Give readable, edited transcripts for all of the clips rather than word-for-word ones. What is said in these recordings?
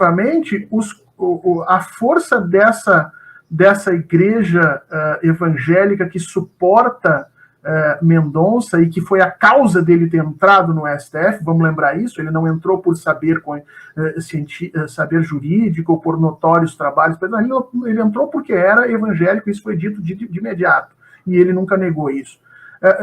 efetivamente, a força dessa igreja evangélica que suporta Mendonça e que foi a causa dele ter entrado no STF, vamos lembrar isso, ele não entrou por saber jurídico ou por notórios trabalhos, ele entrou porque era evangélico, isso foi dito de imediato, e ele nunca negou isso.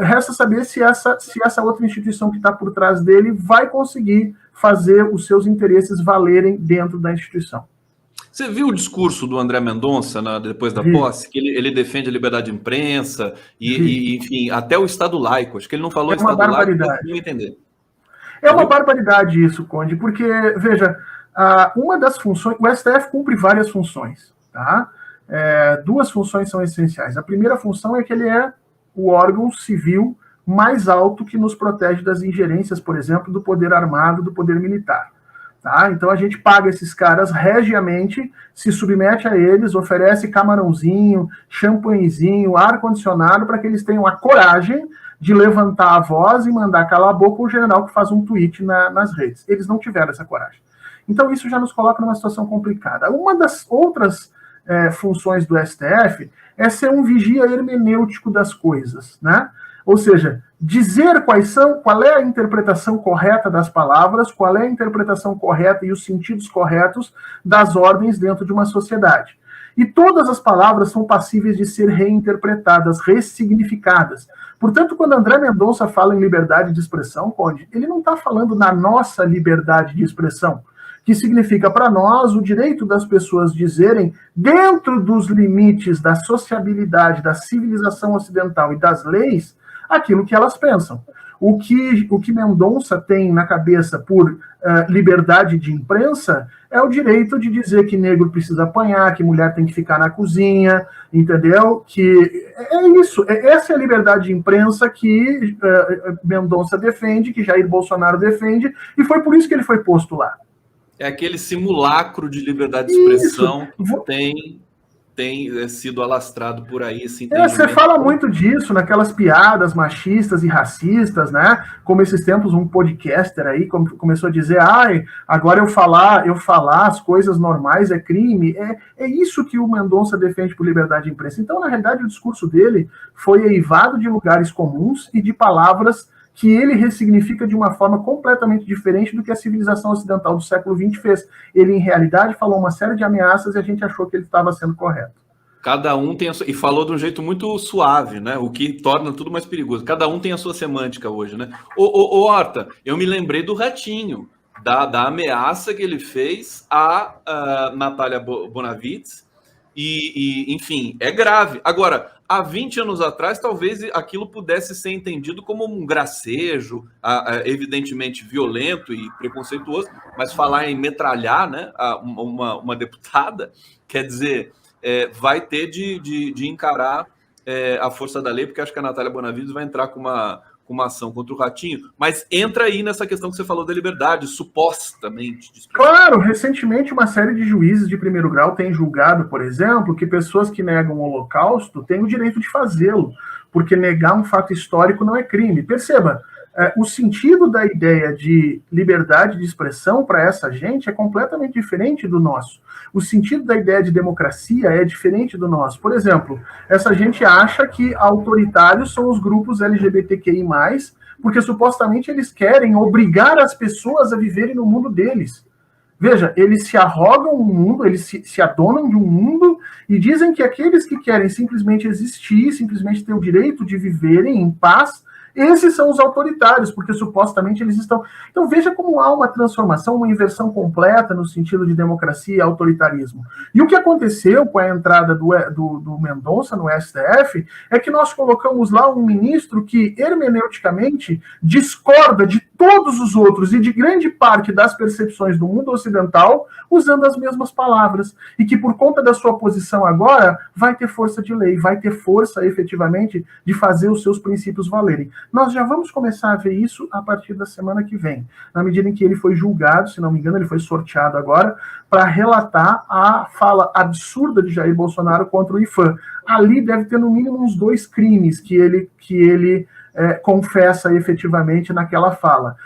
Resta saber se essa outra instituição que está por trás dele vai conseguir fazer os seus interesses valerem dentro da instituição. Você viu o discurso do André Mendonça depois da posse? Que ele defende a liberdade de imprensa e enfim, até o Estado laico. Acho que ele não falou Estado laico, mas não entender. É uma barbaridade isso, Conde, porque, veja, uma das funções... O STF cumpre várias funções, tá? Duas funções são essenciais. A primeira função é que ele é o órgão civil mais alto que nos protege das ingerências, por exemplo, do poder armado, do poder militar. Tá? Então a gente paga esses caras regiamente, se submete a eles, oferece camarãozinho, champanhezinho, ar-condicionado, para que eles tenham a coragem de levantar a voz e mandar calar a boca o general que faz um tweet nas redes. Eles não tiveram essa coragem. Então isso já nos coloca numa situação complicada. Uma das outras funções do STF é ser um vigia hermenêutico das coisas, né? Ou seja, dizer qual é a interpretação correta das palavras, qual é a interpretação correta e os sentidos corretos das ordens dentro de uma sociedade. E todas as palavras são passíveis de ser reinterpretadas, ressignificadas. Portanto, quando André Mendonça fala em liberdade de expressão, Conde, ele não está falando na nossa liberdade de expressão, que significa para nós o direito das pessoas dizerem, dentro dos limites da sociabilidade, da civilização ocidental e das leis, aquilo que elas pensam. O que Mendonça tem na cabeça por liberdade de imprensa é o direito de dizer que negro precisa apanhar, que mulher tem que ficar na cozinha, entendeu? Que é isso. Essa é a liberdade de imprensa que Mendonça defende, que Jair Bolsonaro defende, e foi por isso que ele foi posto lá. É aquele simulacro de liberdade de expressão que tem sido alastrado por aí. Você fala muito disso naquelas piadas machistas e racistas, né? Como esses tempos um podcaster aí começou a dizer, agora eu falar as coisas normais é crime. É isso que o Mendonça defende por liberdade de imprensa. Então, na realidade, o discurso dele foi eivado de lugares comuns e de palavras que ele ressignifica de uma forma completamente diferente do que a civilização ocidental do século XX fez. Ele, em realidade, falou uma série de ameaças e a gente achou que ele estava sendo correto. Cada um tem e falou de um jeito muito suave, né? O que torna tudo mais perigoso. Cada um tem a sua semântica hoje, né? Ô Horta, eu me lembrei do Ratinho, da ameaça que ele fez a Natália Bonavides, e enfim, é grave. Agora, há 20 anos atrás, talvez aquilo pudesse ser entendido como um gracejo, evidentemente violento e preconceituoso, mas falar em metralhar, né, uma deputada, quer dizer, vai ter de encarar a força da lei, porque acho que a Natália Bonavides vai entrar com uma ação contra o Ratinho, mas entra aí nessa questão que você falou da liberdade, supostamente. Claro, recentemente uma série de juízes de primeiro grau tem julgado, por exemplo, que pessoas que negam o Holocausto têm o direito de fazê-lo, porque negar um fato histórico não é crime. Perceba, o sentido da ideia de liberdade de expressão para essa gente é completamente diferente do nosso. O sentido da ideia de democracia é diferente do nosso. Por exemplo, essa gente acha que autoritários são os grupos LGBTQI+, porque supostamente eles querem obrigar as pessoas a viverem no mundo deles. Veja, eles se arrogam um mundo, eles se adonam de um mundo e dizem que aqueles que querem simplesmente existir, simplesmente ter o direito de viverem em paz, esses são os autoritários, porque supostamente eles estão... Então veja como há uma transformação, uma inversão completa no sentido de democracia e autoritarismo. E o que aconteceu com a entrada do Mendonça no STF é que nós colocamos lá um ministro que hermeneuticamente discorda de todos os outros e de grande parte das percepções do mundo ocidental usando as mesmas palavras. E que por conta da sua posição agora vai ter força de lei, vai ter força efetivamente de fazer os seus princípios valerem. Nós já vamos começar a ver isso a partir da semana que vem, na medida em que ele foi julgado, se não me engano, ele foi sorteado agora, para relatar a fala absurda de Jair Bolsonaro contra o IFAM. Ali deve ter no mínimo uns 2 crimes que ele confessa efetivamente naquela fala.